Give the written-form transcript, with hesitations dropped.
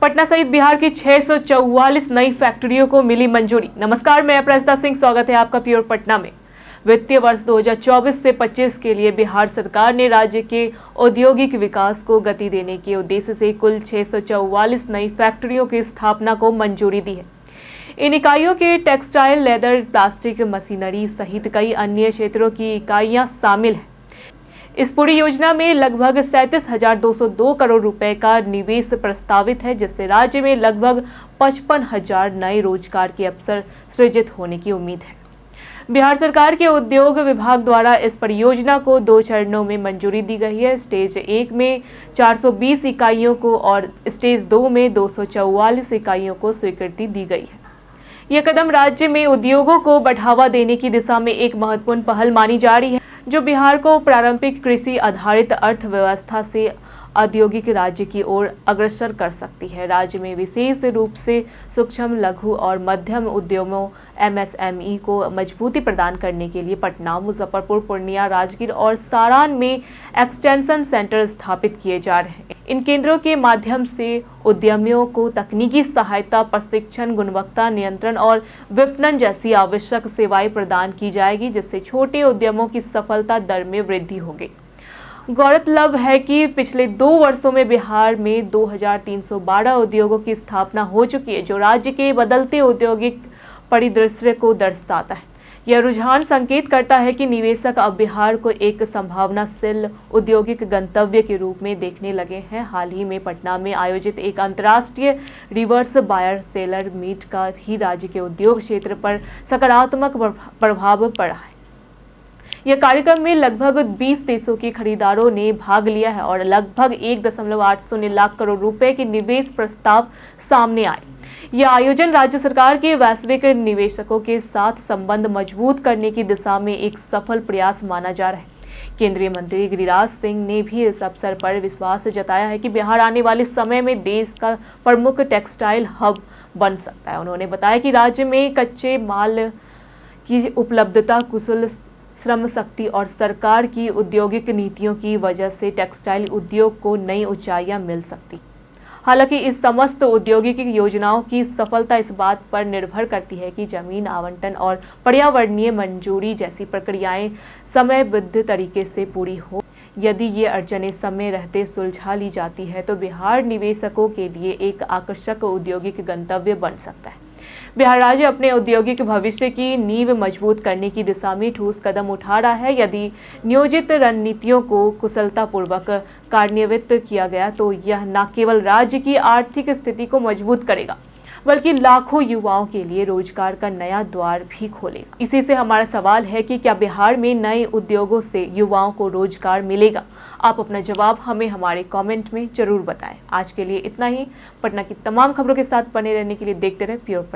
पटना सहित बिहार की 644 नई फैक्ट्रियों को मिली मंजूरी। नमस्कार, मैं अपराजिता सिंह, स्वागत है आपका प्योर पटना में। वित्तीय वर्ष 2024 से 25 के लिए बिहार सरकार ने राज्य के औद्योगिक विकास को गति देने के उद्देश्य से कुल 644 नई फैक्ट्रियों की स्थापना को मंजूरी दी है। इन इकाइयों के टेक्सटाइल, लेदर, प्लास्टिक, मशीनरी सहित कई अन्य क्षेत्रों की इकाइयां शामिल हैं। इस पूरी योजना में लगभग 37,202 करोड़ रुपए का निवेश प्रस्तावित है, जिससे राज्य में लगभग 55,000 नए रोजगार के अवसर सृजित होने की उम्मीद है। बिहार सरकार के उद्योग विभाग द्वारा इस परियोजना को 2 चरणों में मंजूरी दी गई है। स्टेज 1 में 420 इकाइयों को और स्टेज 2 में 244 इकाइयों को स्वीकृति दी गई है। यह कदम राज्य में उद्योगों को बढ़ावा देने की दिशा में एक महत्वपूर्ण पहल मानी जा रही है, जो बिहार को पारंपरिक कृषि आधारित अर्थव्यवस्था से औद्योगिक राज्य की ओर अग्रसर कर सकती है। राज्य में विशेष रूप से सूक्ष्म, लघु और मध्यम उद्यमों MSME को मजबूती प्रदान करने के लिए पटना, मुजफ्फरपुर, पूर्णिया, राजगीर और सारण में एक्सटेंशन सेंटर स्थापित किए जा रहे हैं। इन केंद्रों के माध्यम से उद्यमियों को तकनीकी सहायता, प्रशिक्षण, गुणवत्ता नियंत्रण और विपणन जैसी आवश्यक सेवाएं प्रदान की जाएगी, जिससे छोटे उद्यमों की सफलता दर में वृद्धि होगी। गौरतलब है कि पिछले 2 वर्षों में बिहार में 2,312 उद्योगों की स्थापना हो चुकी है, जो राज्य के बदलते औद्योगिक परिदृश्य को दर्शाता है। यह रुझान संकेत करता है कि निवेशक अब बिहार को एक संभावनाशील औद्योगिक गंतव्य के रूप में देखने लगे हैं। हाल ही में पटना में आयोजित एक अंतर्राष्ट्रीय रिवर्स बायर सेलर मीट का भी राज्य के उद्योग क्षेत्र पर सकारात्मक प्रभाव पड़ा है। यह कार्यक्रम में लगभग 20 देशों के खरीदारों ने भाग लिया है और लगभग 1.80 लाख करोड़ रुपए के निवेश प्रस्ताव सामने आए। यह आयोजन राज्य सरकार के वैश्विक निवेशकों के साथ संबंध मजबूत करने की दिशा में एक सफल प्रयास माना जा रहा है। केंद्रीय मंत्री गिरिराज सिंह ने भी इस अवसर पर विश्वास जताया है कि बिहार आने वाले समय में देश का प्रमुख टेक्सटाइल हब बन सकता है। उन्होंने बताया कि राज्य में कच्चे माल की उपलब्धता, कुशल श्रम शक्ति और सरकार की औद्योगिक नीतियों की वजह से टेक्सटाइल उद्योग को नई ऊंचाइयां मिल सकती। हालांकि इस समस्त औद्योगिक योजनाओं की सफलता इस बात पर निर्भर करती है कि जमीन आवंटन और पर्यावरणीय मंजूरी जैसी प्रक्रियाएं समयबद्ध तरीके से पूरी हो। यदि ये अड़चनें समय रहते सुलझा ली जाती है तो बिहार निवेशकों के लिए एक आकर्षक औद्योगिक गंतव्य बन सकता है। बिहार राज्य अपने औद्योगिक भविष्य की नींव मजबूत करने की दिशा में ठोस कदम उठा रहा है। यदि नियोजित रणनीतियों को कुशलतापूर्वक कार्यान्वित किया गया तो यह न केवल राज्य की आर्थिक स्थिति को मजबूत करेगा, बल्कि लाखों युवाओं के लिए रोजगार का नया द्वार भी खोलेगा। इसी से हमारा सवाल है कि क्या बिहार में नए उद्योगों से युवाओं को रोजगार मिलेगा? आप अपना जवाब हमें हमारे कमेंट में जरूर बताएं। आज के लिए इतना ही। पटना की तमाम खबरों के साथ बने रहने के लिए देखते रहे प्योर पटना।